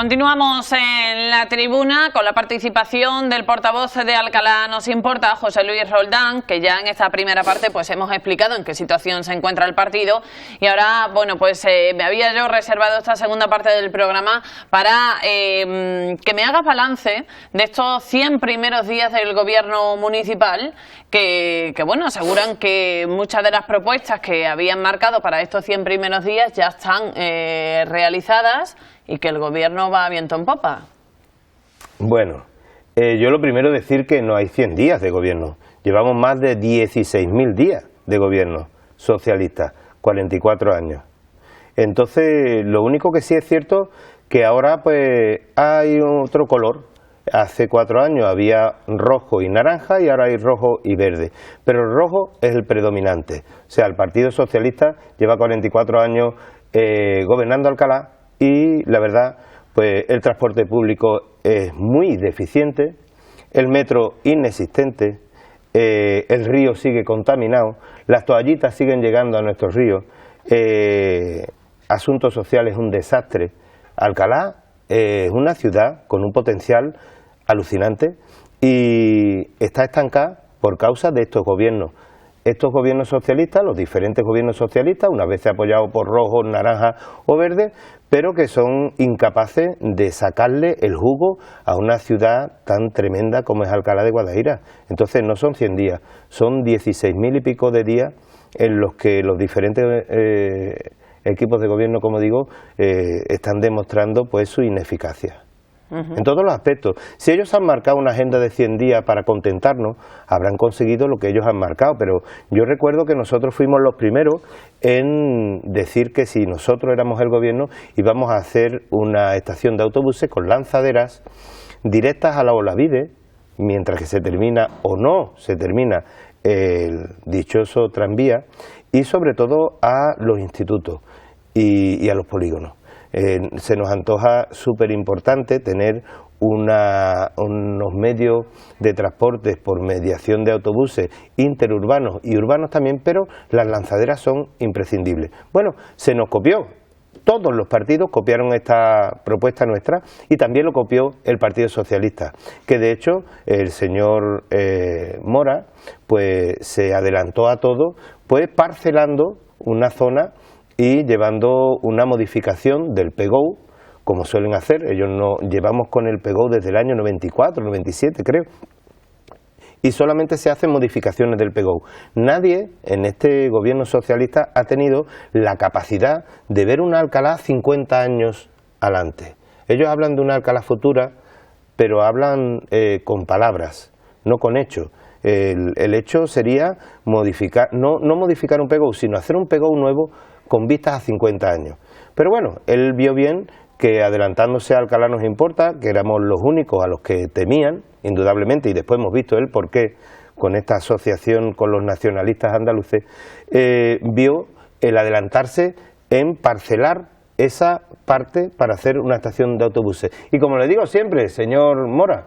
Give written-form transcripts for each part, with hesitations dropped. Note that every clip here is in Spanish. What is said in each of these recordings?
Continuamos en la tribuna con la participación del portavoz de Alcalá Nos Importa, José Luis Roldán, que ya en esta primera parte pues hemos explicado en qué situación se encuentra el partido, y ahora, bueno, pues me había yo reservado esta segunda parte del programa para que me haga balance de estos 100 primeros días del gobierno municipal que bueno, aseguran que muchas de las propuestas que habían marcado para estos 100 primeros días ya están realizadas y que el gobierno va a viento en popa. Bueno, yo lo primero decir que no hay 100 días de gobierno. Llevamos más de 16.000 días de gobierno socialista, 44 años. Entonces, lo único que sí es cierto que ahora pues hay otro color. Hace 4 años había rojo y naranja y ahora hay rojo y verde. Pero el rojo es el predominante. O sea, el Partido Socialista lleva 44 años gobernando Alcalá. Y la verdad, pues el transporte público es muy deficiente, el metro inexistente, el río sigue contaminado, las toallitas siguen llegando a nuestros ríos, asuntos sociales un desastre. Alcalá es una ciudad con un potencial alucinante y está estancada por causa de estos gobiernos. Estos gobiernos socialistas, los diferentes gobiernos socialistas, unas veces apoyados por rojos, naranjas o verdes, pero que son incapaces de sacarle el jugo a una ciudad tan tremenda como es Alcalá de Guadaira. Entonces no son 100 días, son 16.000 y pico de días en los que los diferentes equipos de gobierno, como digo, están demostrando pues su ineficacia. En todos los aspectos. Si ellos han marcado una agenda de 100 días para contentarnos, habrán conseguido lo que ellos han marcado, pero yo recuerdo que nosotros fuimos los primeros en decir que si nosotros éramos el gobierno íbamos a hacer una estación de autobuses con lanzaderas directas a la Olavide, mientras que se termina o no se termina el dichoso tranvía, y sobre todo a los institutos y a los polígonos. Se nos antoja súper importante tener unos medios de transporte por mediación de autobuses interurbanos y urbanos también, pero las lanzaderas son imprescindibles. Bueno, se nos copió, todos los partidos copiaron esta propuesta nuestra y también lo copió el Partido Socialista, que de hecho el señor Mora pues se adelantó a todo, pues parcelando una zona y llevando una modificación del PGO, como suelen hacer. Ellos no llevamos con el PGO desde el año 94, 97 creo, y solamente se hacen modificaciones del PGO. Nadie en este gobierno socialista ha tenido la capacidad de ver una Alcalá 50 años adelante. Ellos hablan de una Alcalá futura, pero hablan con palabras, no con hechos. El hecho sería modificar, no modificar un PGO, sino hacer un PGO nuevo con vistas a 50 años. Pero bueno, él vio bien que adelantándose a Alcalá Nos Importa, que éramos los únicos a los que temían, indudablemente, y después hemos visto el porqué con esta asociación con los nacionalistas andaluces, vio el adelantarse en parcelar esa parte para hacer una estación de autobuses. Y como le digo siempre, señor Mora,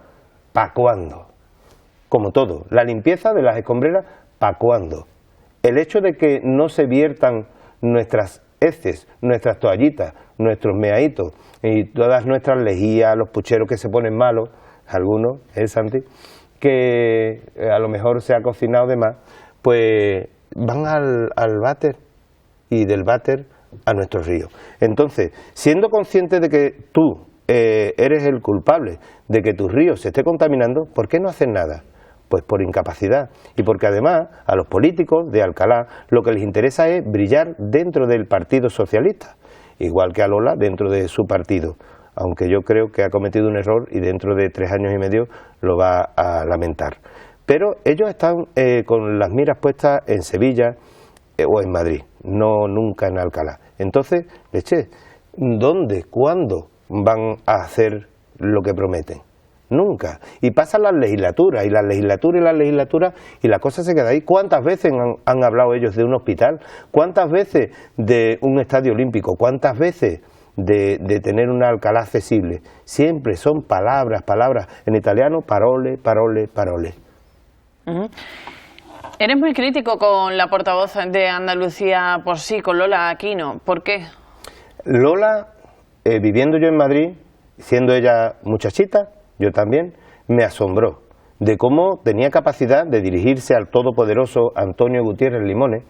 ¿pa' cuándo? Como todo, la limpieza de las escombreras, ¿pa' cuándo? El hecho de que no se viertan nuestras heces, nuestras toallitas, nuestros meaditos y todas nuestras lejías, los pucheros que se ponen malos, algunos, Santi, que a lo mejor se ha cocinado de más, pues van al váter y del váter a nuestros ríos. Entonces, siendo consciente de que tú eres el culpable de que tus ríos se esté contaminando, ¿por qué no haces nada? Pues por incapacidad y porque además a los políticos de Alcalá lo que les interesa es brillar dentro del Partido Socialista, igual que a Lola dentro de su partido, aunque yo creo que ha cometido un error y dentro de 3 años y medio lo va a lamentar. Pero ellos están con las miras puestas en Sevilla o en Madrid, no nunca en Alcalá. Entonces, ¿dónde, cuándo van a hacer lo que prometen? Nunca. Y pasan las legislaturas, y las legislaturas, y las legislaturas, y la cosa se queda ahí. ¿Cuántas veces han hablado ellos de un hospital? ¿Cuántas veces de un estadio olímpico? ¿Cuántas veces de tener una Alcalá accesible? Siempre son palabras, palabras. En italiano, parole, parole, parole. Eres muy crítico con la portavoz de Andalucía por sí, con Lola Aquino. ¿Por qué? Lola, viviendo yo en Madrid, siendo ella muchachita, yo también, me asombró de cómo tenía capacidad de dirigirse al todopoderoso Antonio Gutiérrez Limones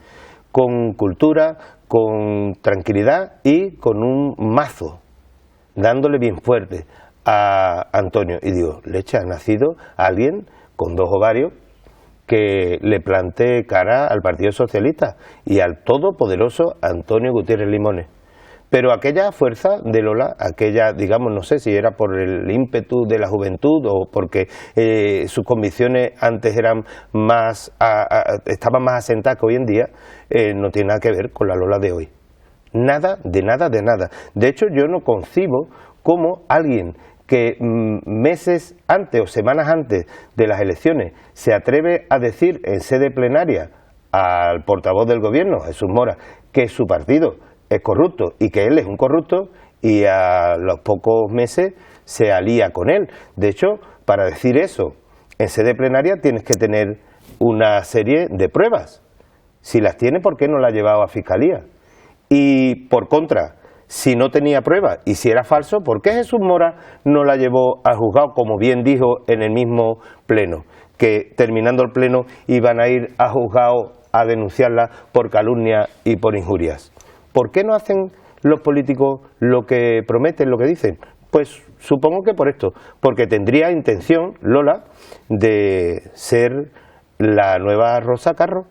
con cultura, con tranquilidad y con un mazo, dándole bien fuerte a Antonio. Y digo, leche, ha nacido alguien con 2 ovarios que le plantee cara al Partido Socialista y al todopoderoso Antonio Gutiérrez Limones. Pero aquella fuerza de Lola, aquella, digamos, no sé si era por el ímpetu de la juventud o porque sus convicciones antes eran más, estaban más asentadas que hoy en día, no tiene nada que ver con la Lola de hoy. Nada, de nada, de nada. De hecho, yo no concibo cómo alguien que meses antes o semanas antes de las elecciones se atreve a decir en sede plenaria al portavoz del gobierno, Jesús Mora, que su partido es corrupto y que él es un corrupto, y a los pocos meses se alía con él. De hecho, para decir eso en sede plenaria tienes que tener una serie de pruebas. Si las tiene, ¿por qué no la ha llevado a Fiscalía? Y por contra, si no tenía pruebas y si era falso, ¿por qué Jesús Mora no la llevó al juzgado, como bien dijo en el mismo pleno? Que terminando el pleno iban a ir a juzgado a denunciarla por calumnia y por injurias. ¿Por qué no hacen los políticos lo que prometen, lo que dicen? Pues supongo que por esto, porque tendría intención Lola de ser la nueva Rosa Carro.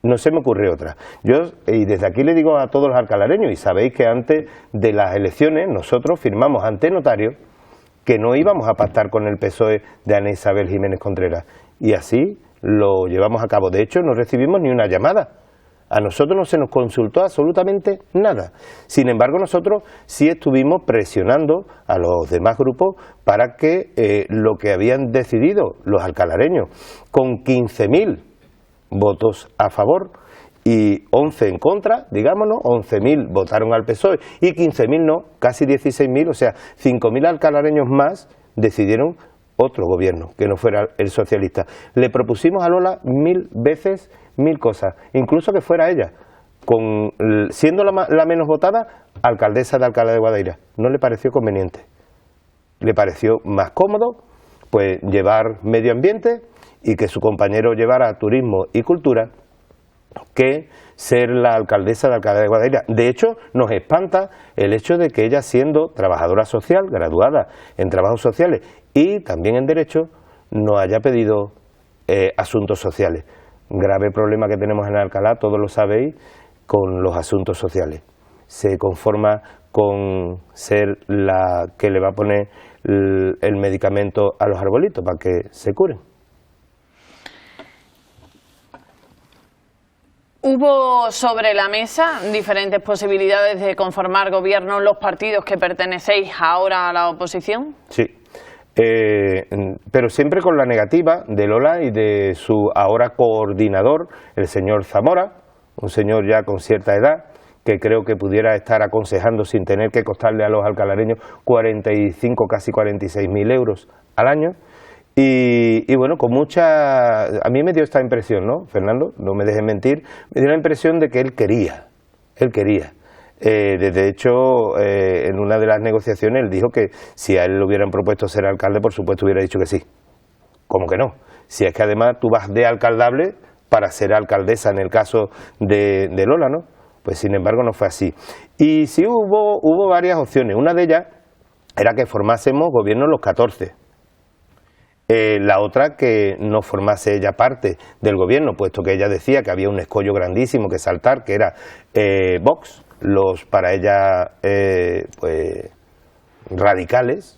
No se me ocurre otra. Yo, y desde aquí le digo a todos los alcalareños, y sabéis que antes de las elecciones nosotros firmamos ante notario que no íbamos a pactar con el PSOE de Ana Isabel Jiménez Contreras, y así lo llevamos a cabo. De hecho, no recibimos ni una llamada. A nosotros no se nos consultó absolutamente nada. Sin embargo, nosotros sí estuvimos presionando a los demás grupos para que lo que habían decidido los alcalareños, con 15.000 votos a favor y 11 en contra, digámonos, 11.000 votaron al PSOE y 15.000 no, casi 16.000, o sea, 5.000 alcalareños más decidieron otro gobierno, que no fuera el socialista. Le propusimos a Lola 1000 veces 1000 cosas, incluso que fuera ella, siendo la menos votada, alcaldesa de Alcalá de Guadaira. No le pareció conveniente. Le pareció más cómodo pues llevar medio ambiente y que su compañero llevara turismo y cultura que ser la alcaldesa de Alcalá de Guadaira. De hecho, nos espanta el hecho de que ella, siendo trabajadora social, graduada en trabajos sociales y también en Derecho, no haya pedido asuntos sociales. Grave problema que tenemos en Alcalá, todos lo sabéis, con los asuntos sociales. Se conforma con ser la que le va a poner el medicamento a los arbolitos para que se curen. ¿Hubo sobre la mesa diferentes posibilidades de conformar gobierno los partidos que pertenecéis ahora a la oposición? Sí, pero siempre con la negativa de Lola y de su ahora coordinador, el señor Zamora, un señor ya con cierta edad, que creo que pudiera estar aconsejando sin tener que costarle a los alcalareños 45, casi 46.000 euros al año. Y bueno, con mucha... A mí me dio esta impresión, ¿no, Fernando? No me dejes mentir. Me dio la impresión de que él quería. De hecho, en una de las negociaciones él dijo que si a él le hubieran propuesto ser alcalde, por supuesto hubiera dicho que sí. ¿Cómo que no? Si es que además tú vas de alcaldable para ser alcaldesa en el caso de Lola, ¿no? Pues sin embargo no fue así. Y sí hubo varias opciones. Una de ellas era que formásemos gobierno los 14. La otra, que no formase ella parte del gobierno, puesto que ella decía que había un escollo grandísimo que saltar, que era Vox, los para ella pues radicales.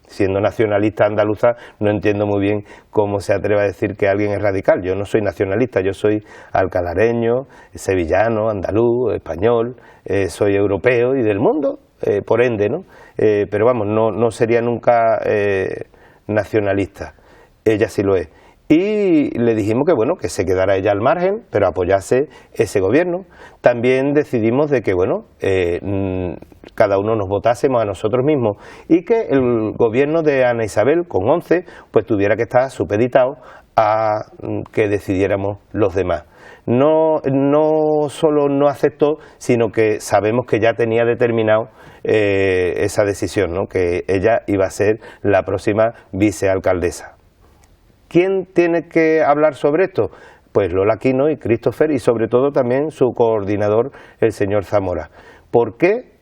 Siendo nacionalista andaluza, no entiendo muy bien cómo se atreve a decir que alguien es radical. Yo no soy nacionalista, yo soy alcalareño, sevillano, andaluz, español, soy europeo y del mundo, por ende, ¿no? Pero vamos, no sería nunca nacionalista. Ella sí lo es. y le dijimos que bueno, que se quedara ella al margen, pero apoyase ese gobierno. También decidimos de que bueno, cada uno nos votásemos a nosotros mismos y que el gobierno de Ana Isabel con 11 pues tuviera que estar supeditado a que decidiéramos los demás. No solo no aceptó, sino que sabemos que ya tenía determinado esa decisión, ¿no? Que ella iba a ser la próxima vicealcaldesa. ¿Quién tiene que hablar sobre esto? Pues Lola Aquino y Christopher, y sobre todo también su coordinador, el señor Zamora. ¿Por qué?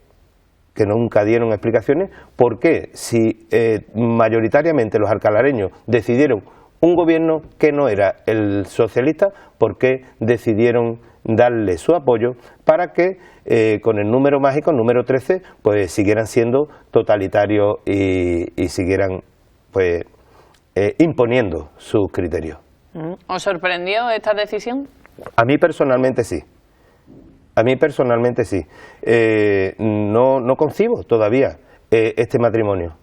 Que nunca dieron explicaciones. ¿Por qué? Si mayoritariamente los alcalareños decidieron un gobierno que no era el socialista, ¿por qué decidieron darle su apoyo para que con el número mágico, el número 13, pues siguieran siendo totalitarios y siguieran pues imponiendo sus criterios? ¿Os sorprendió esta decisión? A mí personalmente sí. A mí personalmente sí. No concibo todavía este matrimonio.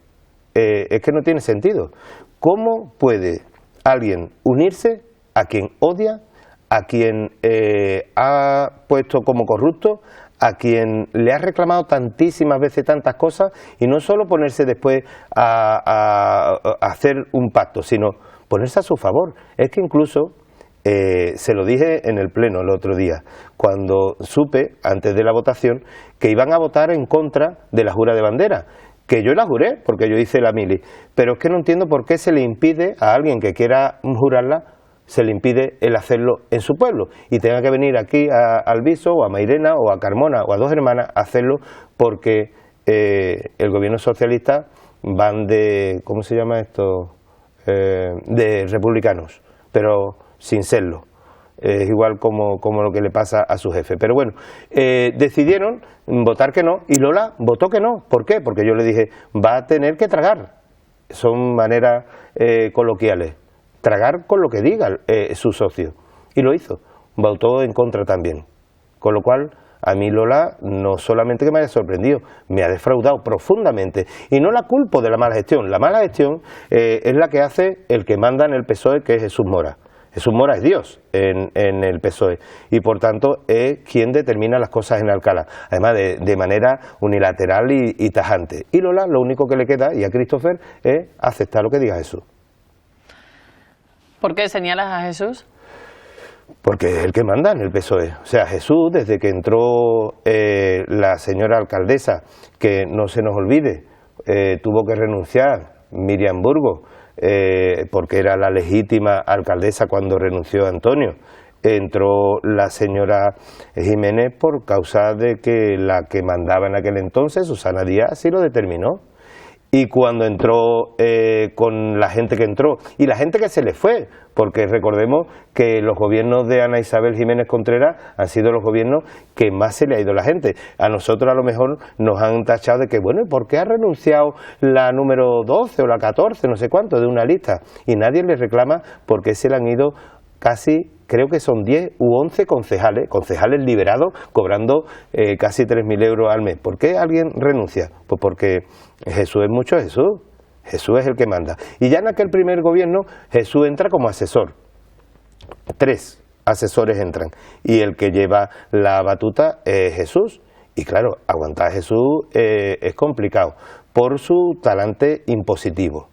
Es que no tiene sentido. ¿Cómo puede alguien unirse a quien odia, a quien ha puesto como corrupto, a quien le ha reclamado tantísimas veces tantas cosas, y no solo ponerse después a hacer un pacto, sino ponerse a su favor? Es que incluso se lo dije en el pleno el otro día, cuando supe, antes de la votación, que iban a votar en contra de la jura de bandera, que yo la juré, porque yo hice la mili, pero es que no entiendo por qué se le impide a alguien que quiera jurarla, se le impide el hacerlo en su pueblo, y tenga que venir aquí a Alviso, o a Mairena, o a Carmona, o a Dos Hermanas a hacerlo, porque el gobierno socialista van de, ¿cómo se llama esto?, de republicanos, pero sin serlo. Es igual como lo que le pasa a su jefe. Pero bueno, decidieron votar que no, y Lola votó que no. ¿Por qué? Porque yo le dije, va a tener que tragar. Son maneras coloquiales. Tragar con lo que diga su socio. Y lo hizo. Votó en contra también. Con lo cual, a mí Lola no solamente que me haya sorprendido, me ha defraudado profundamente. Y no la culpo de la mala gestión. La mala gestión es la que hace el que manda en el PSOE, que es Jesús Mora. Jesús Mora es Dios en el PSOE, y por tanto es quien determina las cosas en Alcalá, además de manera unilateral y tajante. Y Lola lo único que le queda, y a Christopher, es aceptar lo que diga Jesús. ¿Por qué señalas a Jesús? Porque es el que manda en el PSOE. O sea, Jesús, desde que entró la señora alcaldesa, que no se nos olvide, tuvo que renunciar, Miriam Burgos, porque era la legítima alcaldesa cuando renunció Antonio. Entró la señora Jiménez por causa de que la que mandaba en aquel entonces, Susana Díaz, así lo determinó. Y cuando entró con la gente que entró y la gente que se le fue, porque recordemos que los gobiernos de Ana Isabel Jiménez Contreras han sido los gobiernos que más se le ha ido la gente. A nosotros a lo mejor nos han tachado de que, bueno, ¿y por qué ha renunciado la número 12 o la 14, no sé cuánto, de una lista? Y nadie le reclama porque se le han ido casi, creo que son 10 u 11 concejales liberados, cobrando casi 3.000 euros al mes. ¿Por qué alguien renuncia? Pues porque Jesús es mucho Jesús. Jesús es el que manda. Y ya en aquel primer gobierno Jesús entra como asesor. 3 asesores entran. Y el que lleva la batuta es Jesús. Y claro, aguantar a Jesús es complicado por su talante impositivo.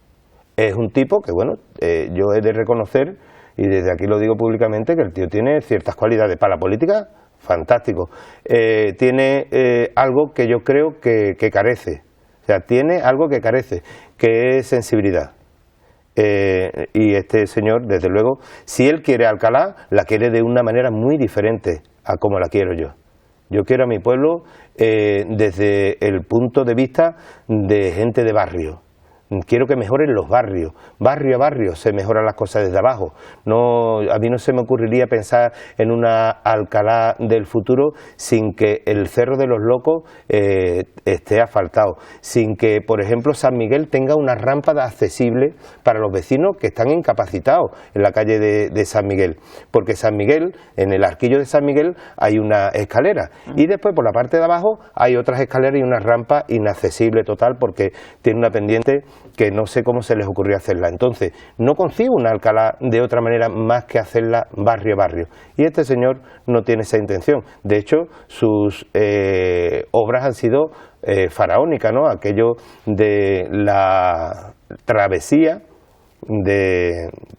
Es un tipo que, bueno, yo he de reconocer, y desde aquí lo digo públicamente, que el tío tiene ciertas cualidades para la política, fantástico. Tiene algo que yo creo que carece. O sea, tiene algo que carece, que es sensibilidad. Y este señor, desde luego, si él quiere Alcalá, la quiere de una manera muy diferente a como la quiero yo. Yo quiero a mi pueblo desde el punto de vista de gente de barrio. Quiero que mejoren los barrios, barrio a barrio se mejoran las cosas desde abajo. No, a mí no se me ocurriría pensar en una Alcalá del futuro sin que el Cerro de los Locos esté asfaltado, sin que, por ejemplo, San Miguel tenga una rampa accesible para los vecinos que están incapacitados en la calle de San Miguel, porque San Miguel, en el arquillo de San Miguel hay una escalera y después por la parte de abajo hay otras escaleras y una rampa inaccesible total porque tiene una pendiente que no sé cómo se les ocurrió hacerla. Entonces, no concibo una Alcalá de otra manera más que hacerla barrio a barrio. Y este señor no tiene esa intención. De hecho, sus obras han sido faraónicas, ¿no? Aquello de la travesía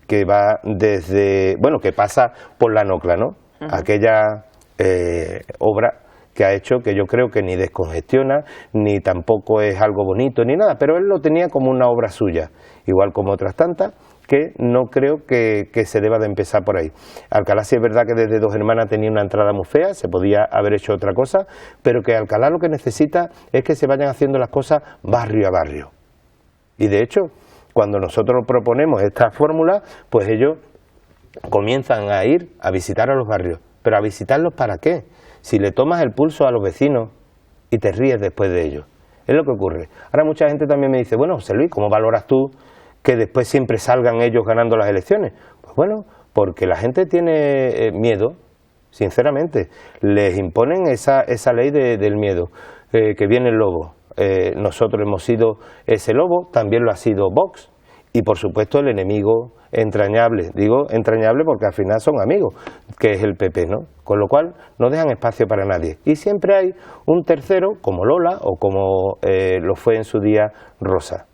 que va desde, bueno, que pasa por la Nocla, ¿no? Aquella obra que ha hecho, que yo creo que ni descongestiona, ni tampoco es algo bonito, ni nada, pero él lo tenía como una obra suya, igual como otras tantas, que no creo que se deba de empezar por ahí. Alcalá sí es verdad que desde Dos Hermanas tenía una entrada muy fea, se podía haber hecho otra cosa, pero que Alcalá lo que necesita es que se vayan haciendo las cosas barrio a barrio. Y de hecho, cuando nosotros proponemos esta fórmula, pues ellos comienzan a ir a visitar a los barrios. ¿Pero a visitarlos para qué? Si le tomas el pulso a los vecinos y te ríes después de ellos. Es lo que ocurre. Ahora mucha gente también me dice, bueno, José Luis, ¿cómo valoras tú que después siempre salgan ellos ganando las elecciones? Pues bueno, porque la gente tiene miedo, sinceramente. Les imponen esa ley del miedo, que viene el lobo. Nosotros hemos sido ese lobo, también lo ha sido Vox, y por supuesto el enemigo entrañable, digo entrañable porque al final son amigos, que es el PP, ¿no? Con lo cual no dejan espacio para nadie. Y siempre hay un tercero, como Lola o como lo fue en su día Rosa.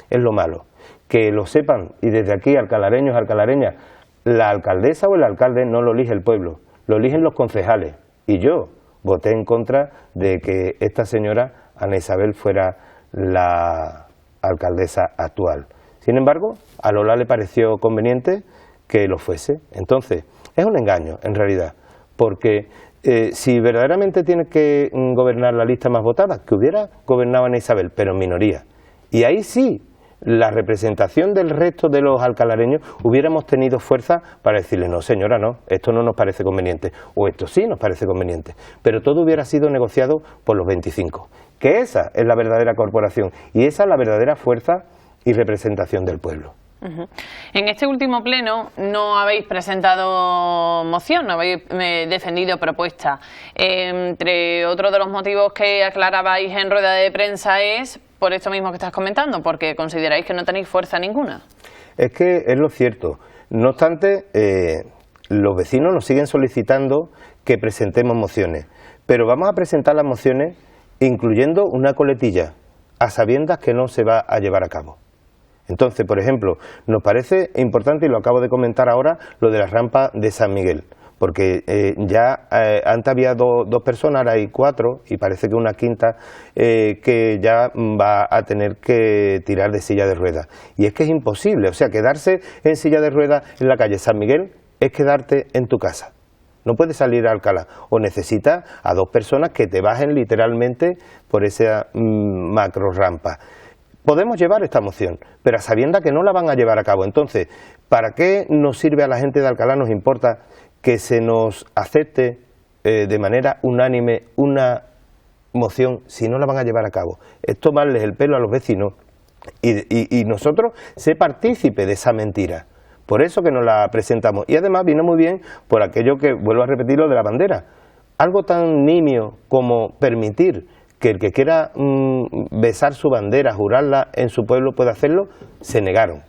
Es lo malo. Que lo sepan, y desde aquí, alcalareños, alcalareñas, la alcaldesa o el alcalde no lo elige el pueblo, lo eligen los concejales. Y yo voté en contra de que esta señora, Ana Isabel, fuera la alcaldesa actual. Sin embargo, a Lola le pareció conveniente que lo fuese. Entonces, es un engaño, en realidad, porque si verdaderamente tiene que gobernar la lista más votada, que hubiera gobernado Ana Isabel, pero en minoría. Y ahí sí, la representación del resto de los alcalareños hubiéramos tenido fuerza para decirle, no señora, no, esto no nos parece conveniente, o esto sí nos parece conveniente, pero todo hubiera sido negociado por los 25, que esa es la verdadera corporación y esa es la verdadera fuerza y representación del pueblo. En este último pleno no habéis presentado moción, no habéis defendido propuesta. Entre otros de los motivos que aclarabais en rueda de prensa es por esto mismo que estás comentando, porque consideráis que no tenéis fuerza ninguna. Es que es lo cierto. No obstante, los vecinos nos siguen solicitando que presentemos mociones, pero vamos a presentar las mociones incluyendo una coletilla, a sabiendas que no se va a llevar a cabo. Entonces, por ejemplo, nos parece importante, y lo acabo de comentar ahora, lo de la rampa de San Miguel, porque antes había dos personas, ahora hay 4, y parece que una quinta que ya va a tener que tirar de silla de ruedas. Y es que es imposible, o sea, quedarse en silla de ruedas en la calle San Miguel es quedarte en tu casa. No puedes salir a Alcalá, o necesitas a 2 personas que te bajen literalmente por esa macro rampa. Podemos llevar esta moción, pero a sabiendas que no la van a llevar a cabo. Entonces, ¿para qué nos sirve a la gente de Alcalá? Nos importa que se nos acepte de manera unánime una moción si no la van a llevar a cabo. Es tomarles el pelo a los vecinos y nosotros ser partícipe de esa mentira. Por eso que nos la presentamos. Y además vino muy bien por aquello que, vuelvo a repetir, lo de la bandera. Algo tan nimio como permitir que el que quiera besar su bandera, jurarla en su pueblo pueda hacerlo, se negaron.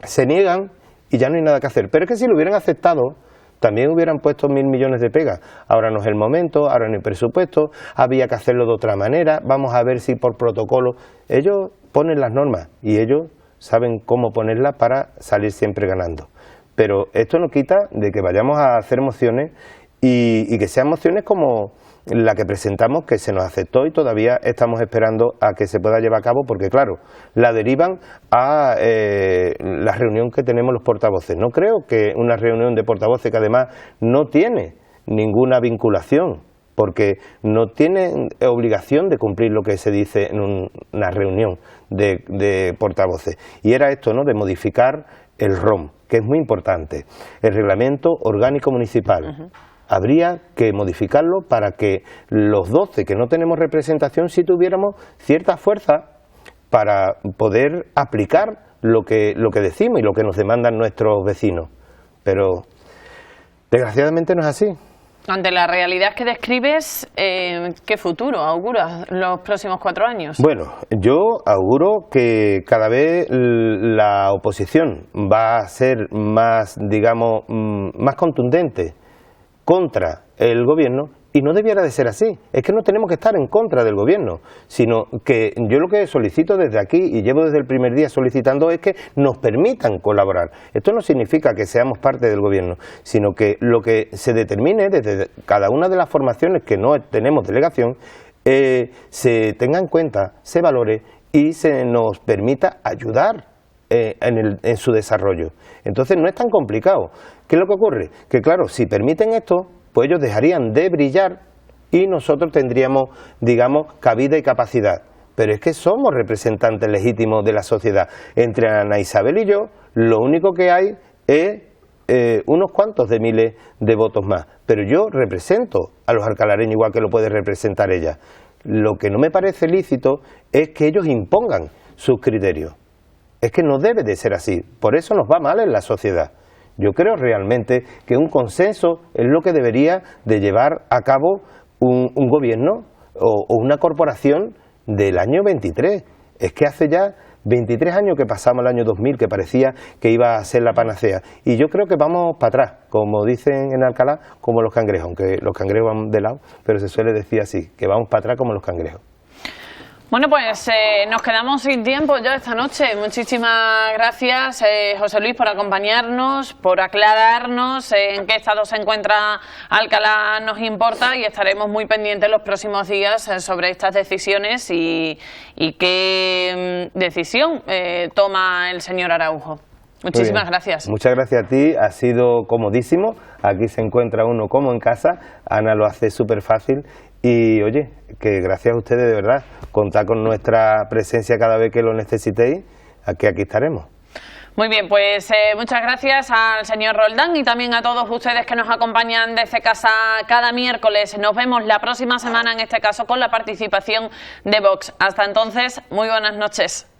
Se niegan y ya no hay nada que hacer. Pero es que si lo hubieran aceptado, también hubieran puesto 1.000 millones de pegas. Ahora no es el momento, ahora no hay presupuesto, había que hacerlo de otra manera, vamos a ver si por protocolo. Ellos ponen las normas y ellos saben cómo ponerlas para salir siempre ganando. Pero esto no quita de que vayamos a hacer mociones y que sean mociones como la que presentamos, que se nos aceptó y todavía estamos esperando a que se pueda llevar a cabo, porque claro, la derivan a la reunión que tenemos los portavoces. No creo que una reunión de portavoces, que además no tiene ninguna vinculación, porque no tienen obligación de cumplir lo que se dice en una reunión de portavoces. Y era esto, ¿no?, de modificar el ROM, que es muy importante, el Reglamento Orgánico Municipal. Habría que modificarlo para que los 12 que no tenemos representación sí tuviéramos cierta fuerza para poder aplicar lo que decimos y lo que nos demandan nuestros vecinos. Pero desgraciadamente no es así. Ante la realidad que describes, ¿qué futuro auguras los próximos 4 años? Bueno, yo auguro que cada vez la oposición va a ser más, digamos, más contundente contra el gobierno, y no debiera de ser así. Es que no tenemos que estar en contra del gobierno, sino que yo lo que solicito desde aquí, y llevo desde el primer día solicitando, es que nos permitan colaborar. Esto no significa que seamos parte del gobierno, sino que lo que se determine desde cada una de las formaciones que no tenemos delegación, se tenga en cuenta, se valore y se nos permita ayudar en su desarrollo. Entonces no es tan complicado. ¿Qué es lo que ocurre? Que claro, si permiten esto, pues ellos dejarían de brillar y nosotros tendríamos, digamos, cabida y capacidad. Pero es que somos representantes legítimos de la sociedad. Entre Ana Isabel y yo, lo único que hay es unos cuantos de miles de votos más. Pero yo represento a los alcalareños igual que lo puede representar ella. Lo que no me parece lícito es que ellos impongan sus criterios. Es que no debe de ser así. Por eso nos va mal en la sociedad. Yo creo realmente que un consenso es lo que debería de llevar a cabo un gobierno o una corporación del año 23. Es que hace ya 23 años que pasamos el año 2000, que parecía que iba a ser la panacea. Y yo creo que vamos para atrás, como dicen en Alcalá, como los cangrejos, aunque los cangrejos van de lado, pero se suele decir así, que vamos para atrás como los cangrejos. Bueno, pues nos quedamos sin tiempo ya esta noche. Muchísimas gracias, José Luis, por acompañarnos, por aclararnos en qué estado se encuentra Alcalá Nos Importa, y estaremos muy pendientes los próximos días sobre estas decisiones y qué decisión toma el señor Araujo. Muchísimas gracias. Muchas gracias a ti, ha sido comodísimo, aquí se encuentra uno como en casa, Ana lo hace súper fácil y oye, que gracias a ustedes de verdad, contad con nuestra presencia cada vez que lo necesitéis, aquí estaremos. Muy bien, pues muchas gracias al señor Roldán y también a todos ustedes que nos acompañan desde casa cada miércoles. Nos vemos la próxima semana, en este caso con la participación de Vox. Hasta entonces, muy buenas noches.